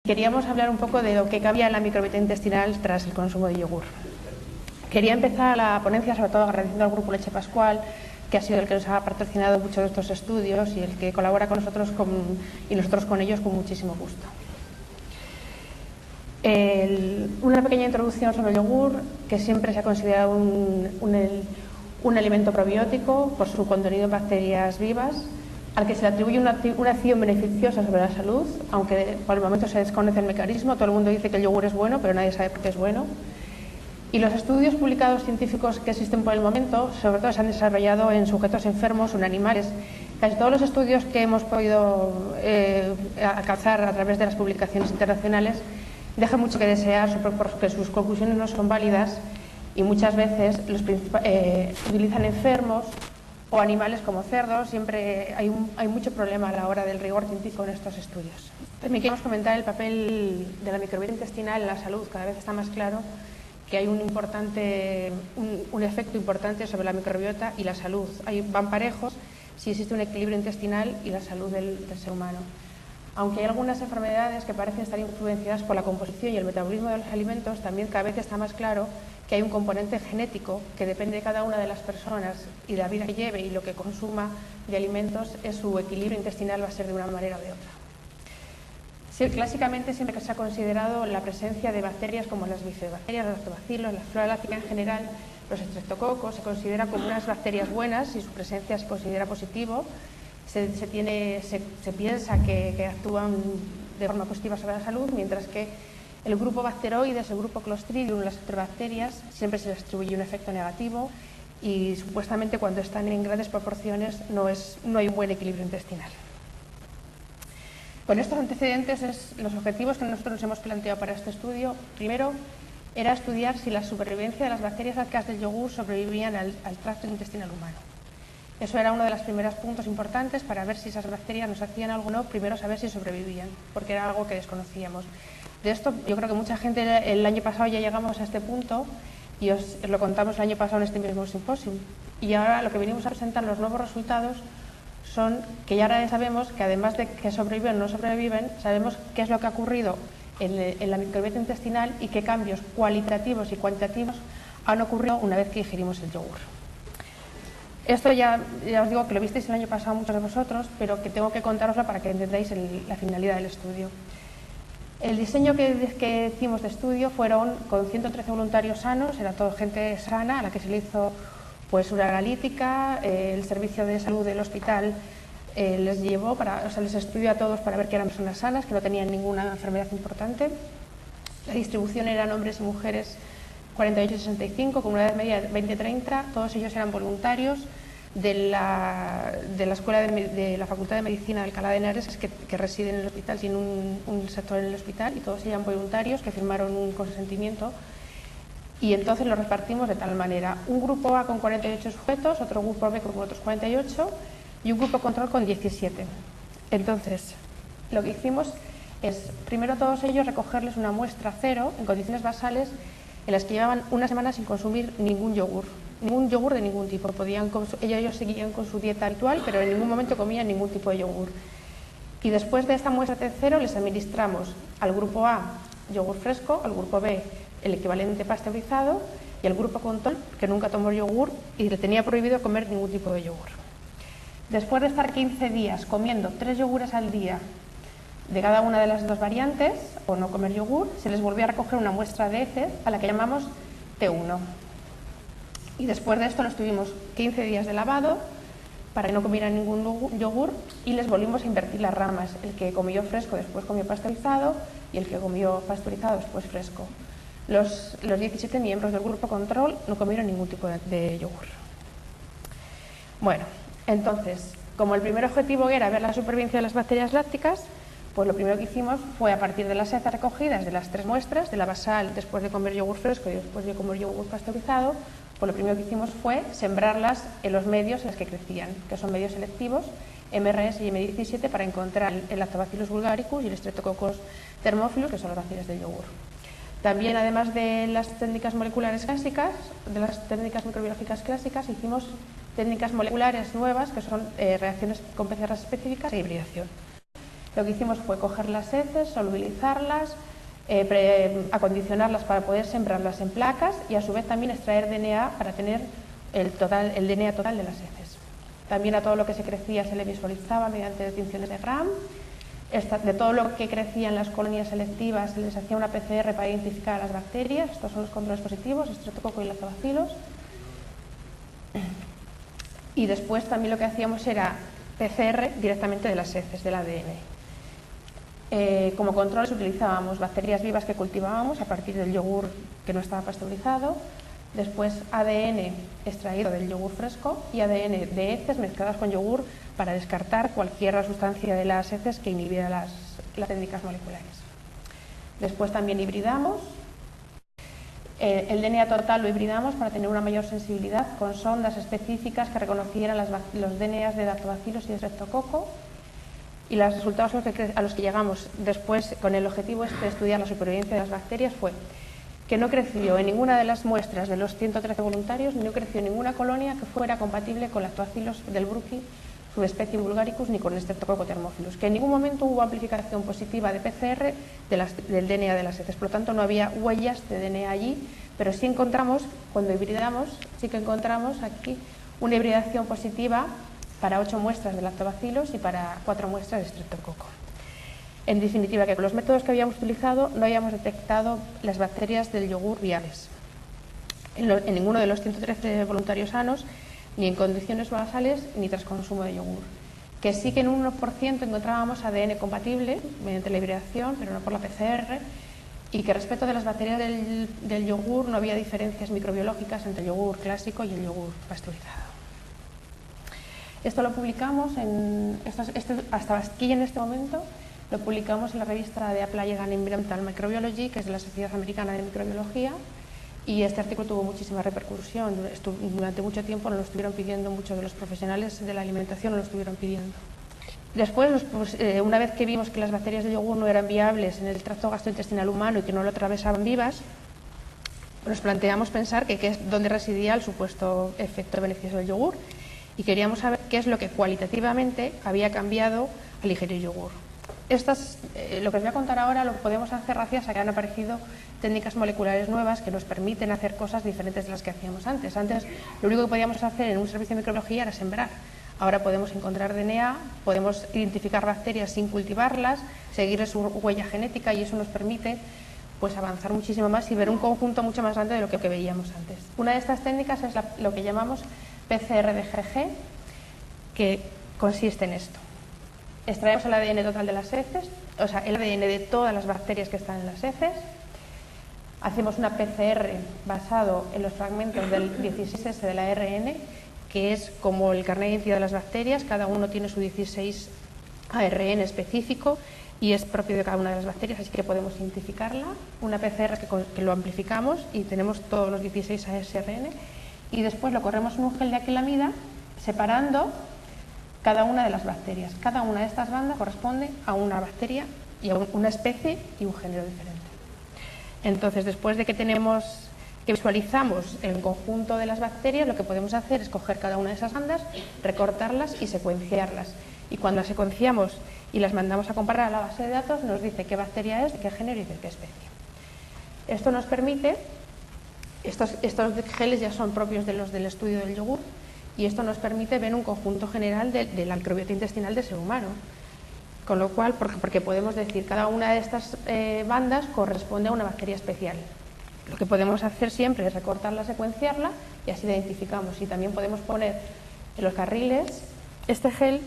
Queríamos hablar un poco de lo que cabía en la microbiota intestinal tras el consumo de yogur. Quería empezar la ponencia sobre todo agradeciendo al Grupo Leche Pascual, que ha sido el que nos ha patrocinado muchos de estos estudios y el que colabora con nosotros y nosotros con ellos con muchísimo gusto. Una pequeña introducción sobre el yogur, que siempre se ha considerado un alimento probiótico por su contenido en bacterias vivas, al que se le atribuye una acción beneficiosa sobre la salud, aunque por el momento se desconoce el mecanismo. Todo el mundo dice que el yogur es bueno, pero nadie sabe por qué es bueno. Y los estudios publicados científicos que existen por el momento, sobre todo, se han desarrollado en sujetos enfermos o en animales. Casi todos los estudios que hemos podido alcanzar a través de las publicaciones internacionales dejan mucho que desear porque sus conclusiones no son válidas y muchas veces utilizan enfermos o animales como cerdos. Siempre hay mucho problema a la hora del rigor científico en estos estudios. También queremos comentar el papel de la microbiota intestinal en la salud. Cada vez está más claro que hay un efecto importante sobre la microbiota y la salud. Van parejos si existe un equilibrio intestinal y la salud del ser humano. Aunque hay algunas enfermedades que parecen estar influenciadas por la composición y el metabolismo de los alimentos, también cada vez está más claro que hay un componente genético que depende de cada una de las personas y de la vida que lleve y lo que consuma de alimentos, su equilibrio intestinal va a ser de una manera o de otra. Sí, clásicamente siempre que se ha considerado la presencia de bacterias como las bifidobacterias, los lactobacilos, la flora láctea en general, los estreptococos, se considera como unas bacterias buenas y su presencia se considera positivo. Se piensa que actúan de forma positiva sobre la salud, mientras que el grupo Bacteroides, el grupo Clostridium, las heterobacterias, siempre se les atribuye un efecto negativo y supuestamente cuando están en grandes proporciones no hay un buen equilibrio intestinal. Con estos antecedentes, los objetivos que nosotros nos hemos planteado para este estudio, primero, era estudiar si la supervivencia de las bacterias lácteas del yogur sobrevivían al tracto intestinal humano. Eso era uno de los primeros puntos importantes para ver si esas bacterias nos hacían algo o no, primero saber si sobrevivían, porque era algo que desconocíamos. De esto yo creo que mucha gente el año pasado ya llegamos a este punto y os lo contamos el año pasado en este mismo simposio. Y ahora lo que venimos a presentar, los nuevos resultados, son que ya ahora sabemos que además de que sobreviven o no sobreviven, sabemos qué es lo que ha ocurrido en la microbiota intestinal y qué cambios cualitativos y cuantitativos han ocurrido una vez que ingerimos el yogur. Esto ya os digo que lo visteis el año pasado muchos de vosotros, pero que tengo que contároslo para que entendáis la finalidad del estudio. El diseño que hicimos de estudio fueron con 113 voluntarios sanos, era todo gente sana a la que se le hizo pues una analítica. El servicio de salud del hospital les estudió a todos para ver que eran personas sanas, que no tenían ninguna enfermedad importante. La distribución eran hombres y mujeres 48-65, con una edad media de 20-30, todos ellos eran voluntarios de la escuela de la Facultad de Medicina de Alcalá de Henares, que residen en el hospital, tiene un sector en el hospital, y todos eran voluntarios que firmaron un consentimiento. Y entonces lo repartimos de tal manera: un grupo A con 48 sujetos, otro grupo B con otros 48 y un grupo control con 17. Entonces, lo que hicimos es, primero todos ellos, recogerles una muestra cero en condiciones basales en las que llevaban una semana sin consumir ningún yogur de ningún tipo. Ellos seguían con su dieta habitual, pero en ningún momento comían ningún tipo de yogur. Y después de esta muestra de cero les administramos al grupo A yogur fresco, al grupo B el equivalente pasteurizado y al grupo control, que nunca tomó yogur y le tenía prohibido comer ningún tipo de yogur. Después de estar 15 días comiendo 3 yogures al día de cada una de las dos variantes, o no comer yogur, se les volvió a recoger una muestra de heces a la que llamamos T1. Y después de esto los tuvimos 15 días de lavado para que no comieran ningún yogur y les volvimos a invertir las ramas. El que comió fresco después comió pasteurizado y el que comió pasteurizado después fresco. Los 17 miembros del grupo control no comieron ningún tipo de yogur. Bueno, entonces, como el primer objetivo era ver la supervivencia de las bacterias lácticas, pues lo primero que hicimos fue, a partir de las heces recogidas de las 3 muestras, de la basal después de comer yogur fresco y después de comer yogur pasteurizado, pues lo primero que hicimos fue sembrarlas en los medios en los que crecían, que son medios selectivos, MRS y M17, para encontrar el Lactobacillus bulgaricus y el Streptococcus thermophilus, que son los bacterias del yogur. También, además de las técnicas moleculares clásicas, de las técnicas microbiológicas clásicas, hicimos técnicas moleculares nuevas, que son reacciones con PCR específicas e hibridación. Lo que hicimos fue coger las heces, solubilizarlas, acondicionarlas para poder sembrarlas en placas y a su vez también extraer DNA para tener el DNA total de las heces. También a todo lo que se crecía se le visualizaba mediante distinciones de Gram. De todo lo que crecía en las colonias selectivas se les hacía una PCR para identificar a las bacterias. Estos son los controles positivos, Streptococcus y Lactobacillus. Y después también lo que hacíamos era PCR directamente de las heces, del ADN. Como controles utilizábamos bacterias vivas que cultivábamos a partir del yogur que no estaba pasteurizado, después ADN extraído del yogur fresco y ADN de heces mezcladas con yogur para descartar cualquier sustancia de las heces que inhibiera las técnicas moleculares. Después también hibridamos. El DNA total lo hibridamos para tener una mayor sensibilidad con sondas específicas que reconocieran los DNAs de Lactobacillus y de Streptococcus. Y los resultados a los que llegamos después con el objetivo de estudiar la supervivencia de las bacterias fue que no creció en ninguna de las muestras de los 113 voluntarios, no creció en ninguna colonia que fuera compatible con Lactobacillus delbrueckii, subespecie vulgaricus, ni con Streptococcus thermophilus, que en ningún momento hubo amplificación positiva de PCR del DNA de las heces, por lo tanto no había huellas de DNA allí, pero sí encontramos, cuando hibridamos, sí que encontramos aquí una hibridación positiva para 8 muestras de Lactobacillus y para 4 muestras de Streptococcus. En definitiva, que con los métodos que habíamos utilizado no habíamos detectado las bacterias del yogur viables en ninguno de los 113 voluntarios sanos, ni en condiciones basales, ni tras consumo de yogur. Que sí que en un 1% encontrábamos ADN compatible mediante la hibridación, pero no por la PCR, y que respecto de las bacterias del yogur no había diferencias microbiológicas entre el yogur clásico y el yogur pasteurizado. Esto lo publicamos, hasta aquí en este momento, lo publicamos en la revista de Applied and Environmental Microbiology, que es de la Sociedad Americana de Microbiología, y este artículo tuvo muchísima repercusión. Durante mucho tiempo nos lo estuvieron pidiendo, muchos de los profesionales de la alimentación nos lo estuvieron pidiendo. Después, una vez que vimos que las bacterias de yogur no eran viables en el tracto gastrointestinal humano y que no lo atravesaban vivas, nos planteamos pensar que es dónde residía el supuesto efecto beneficioso del yogur, y queríamos saber qué es lo que cualitativamente había cambiado al ingerir yogur. Lo que os voy a contar ahora lo podemos hacer gracias a que han aparecido técnicas moleculares nuevas que nos permiten hacer cosas diferentes de las que hacíamos antes. Antes lo único que podíamos hacer en un servicio de microbiología era sembrar. Ahora podemos encontrar DNA, podemos identificar bacterias sin cultivarlas, seguir su huella genética, y eso nos permite pues avanzar muchísimo más y ver un conjunto mucho más grande de lo que veíamos antes. Una de estas técnicas es lo que llamamos PCR de GG, que consiste en esto. Extraemos el ADN total de las heces, o sea, el ADN de todas las bacterias que están en las heces. Hacemos una PCR basado en los fragmentos del 16S del ARN, que es como el carnet de identidad de las bacterias. Cada uno tiene su 16 ARN específico y es propio de cada una de las bacterias, así que podemos identificarla. Una PCR que lo amplificamos y tenemos todos los 16 ARN, y después lo corremos en un gel de acrilamida separando cada una de las bacterias. Cada una de estas bandas corresponde a una bacteria y a una especie y un género diferente. Entonces, después de que visualizamos el conjunto de las bacterias, lo que podemos hacer es coger cada una de esas bandas, recortarlas y secuenciarlas. Y cuando las secuenciamos y las mandamos a comparar a la base de datos, nos dice qué bacteria es, de qué género y de qué especie. Esto nos permite, estos geles ya son propios de los del estudio del yogur, y esto nos permite ver un conjunto general de la microbiota intestinal del ser humano. Con lo cual, porque podemos decir, cada una de estas bandas corresponde a una bacteria especial. Lo que podemos hacer siempre es recortarla, secuenciarla, y así la identificamos. Y también podemos poner en los carriles, este gel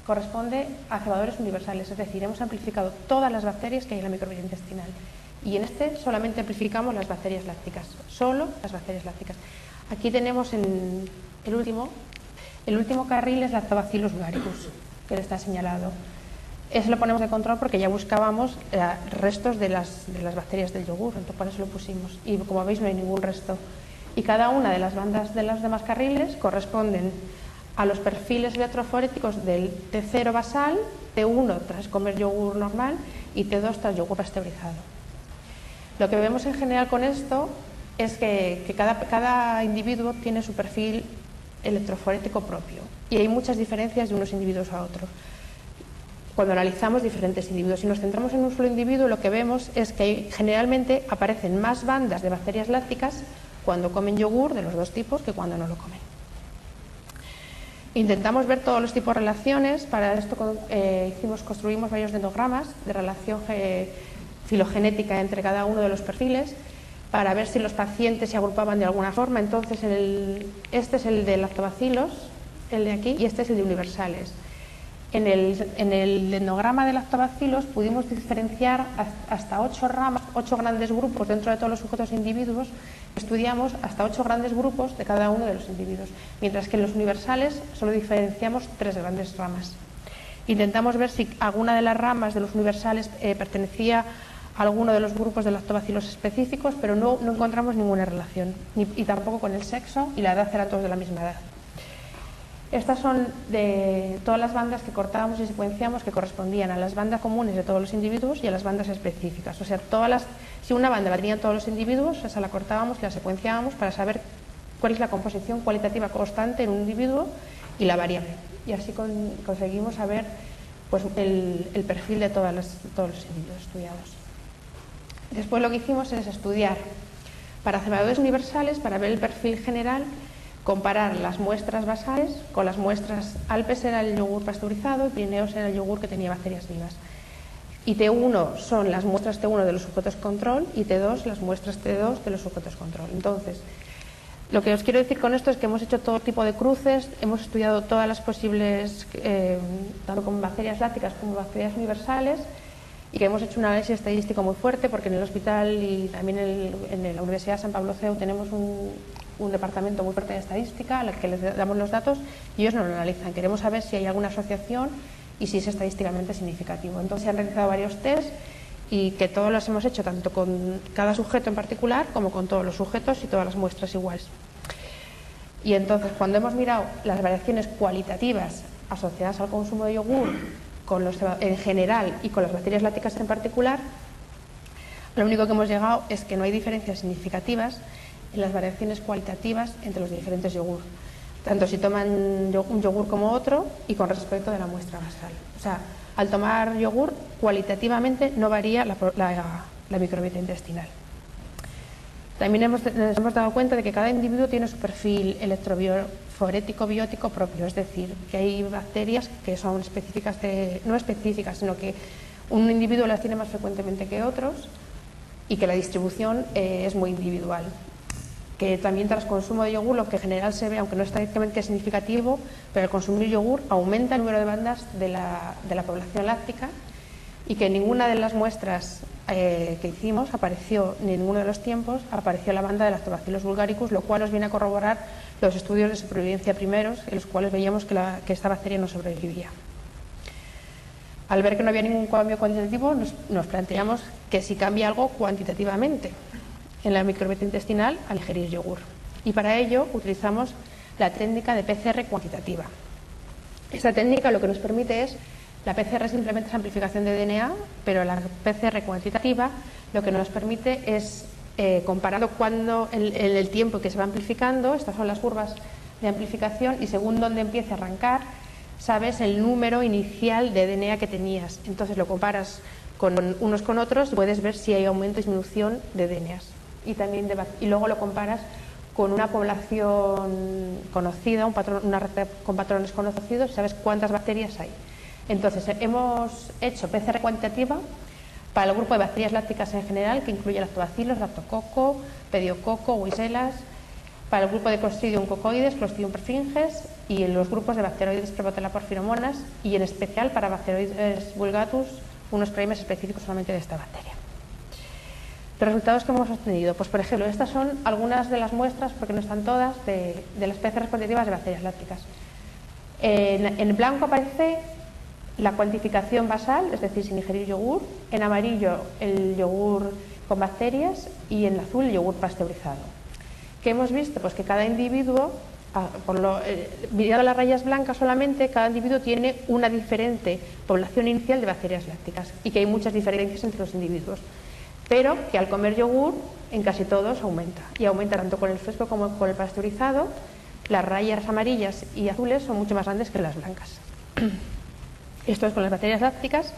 corresponde a cebadores universales, es decir, hemos amplificado todas las bacterias que hay en la microbiota intestinal. Y en este solamente amplificamos las bacterias lácticas, solo las bacterias lácticas. Aquí tenemos el último carril es Lactobacillus vulgaricus, que está señalado. Ese lo ponemos de control porque ya buscábamos restos de las bacterias del yogur, entonces por eso lo pusimos. Y como veis no hay ningún resto. Y cada una de las bandas de los demás carriles corresponden a los perfiles electroforéticos del T0 basal, T1 tras comer yogur normal y T2 tras yogur pasteurizado. Lo que vemos en general con esto es que cada individuo tiene su perfil electroforético propio y hay muchas diferencias de unos individuos a otros. cuando analizamos diferentes individuos. Si nos centramos en un solo individuo, lo que vemos es que generalmente aparecen más bandas de bacterias lácticas cuando comen yogur de los dos tipos que cuando no lo comen. Intentamos ver todos los tipos de relaciones. Para esto construimos varios dendrogramas de relación filogenética entre cada uno de los perfiles para ver si los pacientes se agrupaban de alguna forma. Entonces, este es el de lactobacilos, el de aquí, y este es el de universales. En el dendrograma de lactobacilos pudimos diferenciar hasta 8 ramas, 8 grandes grupos dentro de todos los sujetos e individuos. Estudiamos hasta 8 grandes grupos de cada uno de los individuos, mientras que en los universales solo diferenciamos 3 grandes ramas. Intentamos ver si alguna de las ramas de los universales pertenecía a alguno de los grupos de lactobacilos específicos, pero no encontramos ninguna relación, y tampoco con el sexo y la edad, eran todos de la misma edad. Estas son de todas las bandas que cortábamos y secuenciamos que correspondían a las bandas comunes de todos los individuos y a las bandas específicas. O sea, si una banda la tenían todos los individuos, esa la cortábamos y la secuenciábamos para saber cuál es la composición cualitativa constante en un individuo y la variable. Y así conseguimos saber pues, el perfil de todos los individuos estudiados. Después lo que hicimos es estudiar para cebadores universales, para ver el perfil general, comparar las muestras basales con las muestras. Alpes era el yogur pasteurizado y Pirineos era el yogur que tenía bacterias vivas. Y T1 son las muestras T1 de los sujetos control y T2 las muestras T2 de los sujetos control. Entonces, lo que os quiero decir con esto es que hemos hecho todo tipo de cruces, hemos estudiado todas las posibles, tanto con bacterias lácticas como bacterias universales, y que hemos hecho un análisis estadístico muy fuerte, porque en el hospital y también en la Universidad de San Pablo CEU tenemos un departamento muy fuerte de estadística al que les damos los datos y ellos no lo analizan. Queremos saber si hay alguna asociación y si es estadísticamente significativo. Entonces se han realizado varios test y que todos los hemos hecho tanto con cada sujeto en particular como con todos los sujetos y todas las muestras iguales. Y entonces, cuando hemos mirado las variaciones cualitativas asociadas al consumo de yogur en general y con las bacterias lácticas en particular, lo único que hemos llegado es que no hay diferencias significativas en las variaciones cualitativas entre los diferentes yogur, tanto si toman un yogur como otro y con respecto de la muestra basal. O sea, al tomar yogur, cualitativamente no varía la microbiota intestinal. También nos hemos dado cuenta de que cada individuo tiene su perfil electroforético biótico propio, es decir, que hay bacterias que son específicas, no específicas, sino que un individuo las tiene más frecuentemente que otros y que la distribución es muy individual. Que también tras consumo de yogur lo que en general se ve, aunque no es estadísticamente significativo, pero al consumir yogur aumenta el número de bandas de la población láctica, y que en ninguna de las muestras que hicimos apareció, ni en ninguno de los tiempos, apareció la banda de Lactobacillus bulgaricus, lo cual nos viene a corroborar los estudios de supervivencia primeros, en los cuales veíamos que esta bacteria no sobrevivía. Al ver que no había ningún cambio cuantitativo, nos planteamos que si cambia algo cuantitativamente en la microbiota intestinal al ingerir yogur. Y para ello utilizamos la técnica de PCR cuantitativa. Esta técnica lo que nos permite es, la PCR simplemente es amplificación de DNA, pero la PCR cuantitativa lo que nos permite es, comparando el tiempo que se va amplificando, estas son las curvas de amplificación, y según dónde empiece a arrancar, sabes el número inicial de DNA que tenías. Entonces lo comparas con unos con otros y puedes ver si hay aumento o disminución de DNAs. Y luego lo comparas con una población conocida, una red con patrones conocidos, y sabes cuántas bacterias hay. Entonces, hemos hecho PCR cuantitativa para el grupo de bacterias lácticas en general, que incluye lactobacillus, lactococo, pediococo, Wisela, para el grupo de Clostridium cocoides, Clostridium perfringens, y en los grupos de Bacteroides prepotella porphyromonas, y en especial para Bacteroides vulgatus, unos primes específicos solamente de esta bacteria. Los resultados que hemos obtenido, pues por ejemplo, estas son algunas de las muestras, porque no están todas, de las PCR cuantitativas de bacterias lácticas. En blanco aparece la cuantificación basal, es decir, sin ingerir yogur; en amarillo el yogur con bacterias y en azul el yogur pasteurizado. ¿Qué hemos visto? Pues que cada individuo, mirando las rayas blancas solamente, cada individuo tiene una diferente población inicial de bacterias lácticas y que hay muchas diferencias entre los individuos, pero que al comer yogur en casi todos aumenta, y aumenta tanto con el fresco como con el pasteurizado. Las rayas amarillas y azules son mucho más grandes que las blancas. Esto es con las bacterias lácticas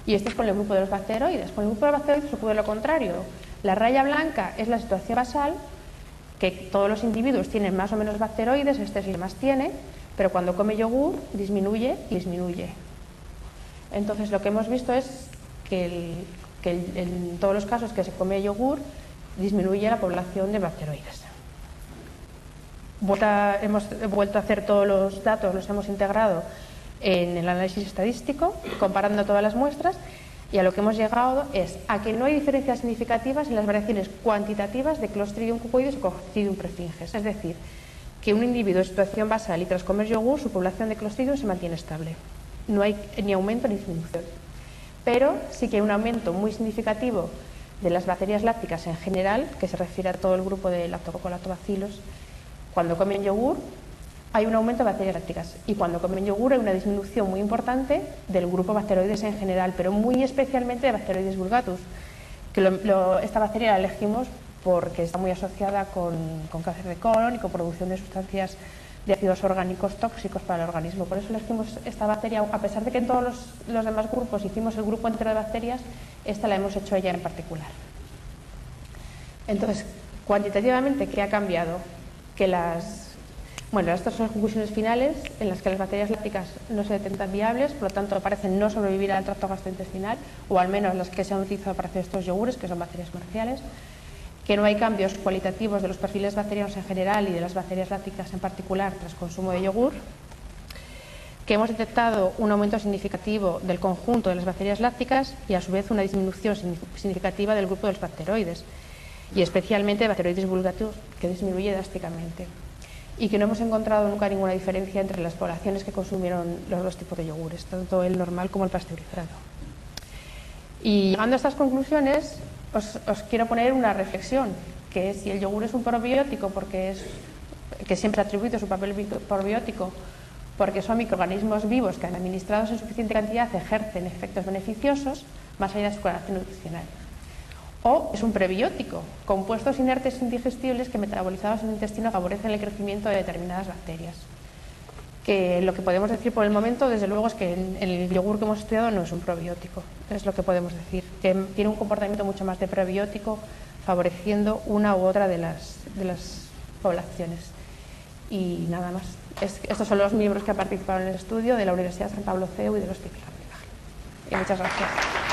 y este es con el grupo de los bacteroides. Con el grupo de los bacteroides ocurre lo contrario. La raya blanca es la situación basal, que todos los individuos tienen más o menos bacteroides, este es el que más tiene, pero cuando come yogur disminuye y disminuye. Entonces lo que hemos visto es que, en todos los casos que se come yogur disminuye la población de bacteroides. Hemos vuelto a hacer todos los datos, los hemos integrado en el análisis estadístico, comparando todas las muestras, y a lo que hemos llegado es a que no hay diferencias significativas en las variaciones cuantitativas de Clostridium cucoides o Clostridium perfringens. Es decir, que un individuo en situación basal y tras comer yogur, su población de Clostridium se mantiene estable. No hay ni aumento ni disminución. Pero sí que hay un aumento muy significativo de las bacterias lácticas en general, que se refiere a todo el grupo de lactococolactobacilos. Cuando comen yogur hay un aumento de bacterias lácticas y cuando comen yogur hay una disminución muy importante del grupo bacteroides en general, pero muy especialmente de Bacteroides vulgatus, que esta bacteria la elegimos porque está muy asociada con cáncer de colon y con producción de sustancias de ácidos orgánicos tóxicos para el organismo. Por eso elegimos esta bacteria, a pesar de que en todos los demás grupos hicimos el grupo entero de bacterias, esta la hemos hecho ella en particular. Entonces, cuantitativamente, ¿qué ha cambiado? Que estas son las conclusiones finales en las que las bacterias lácticas no se detectan viables, por lo tanto parecen no sobrevivir al tracto gastrointestinal, o al menos las que se han utilizado para hacer estos yogures, que son bacterias comerciales, que no hay cambios cualitativos de los perfiles bacterianos en general y de las bacterias lácticas en particular tras consumo de yogur, que hemos detectado un aumento significativo del conjunto de las bacterias lácticas y a su vez una disminución significativa del grupo de los bacteroides, y especialmente de Bacteroides vulgatus, que disminuye drásticamente, y que no hemos encontrado nunca ninguna diferencia entre las poblaciones que consumieron los dos tipos de yogures, tanto el normal como el pasteurizado. Y llegando a estas conclusiones, os quiero poner una reflexión, que es si el yogur es un probiótico, que siempre ha atribuido su papel probiótico, porque son microorganismos vivos que, administrados en suficiente cantidad, ejercen efectos beneficiosos más allá de su carácter nutricional. O es un prebiótico, compuestos inertes indigestibles que metabolizados en el intestino favorecen el crecimiento de determinadas bacterias. Que lo que podemos decir por el momento, desde luego, es que el yogur que hemos estudiado no es un probiótico, es lo que podemos decir, que tiene un comportamiento mucho más de prebiótico, favoreciendo una u otra de las poblaciones. Y nada más. Estos son los miembros que han participado en el estudio de la Universidad San Pablo CEU y del Hospital. Y muchas gracias.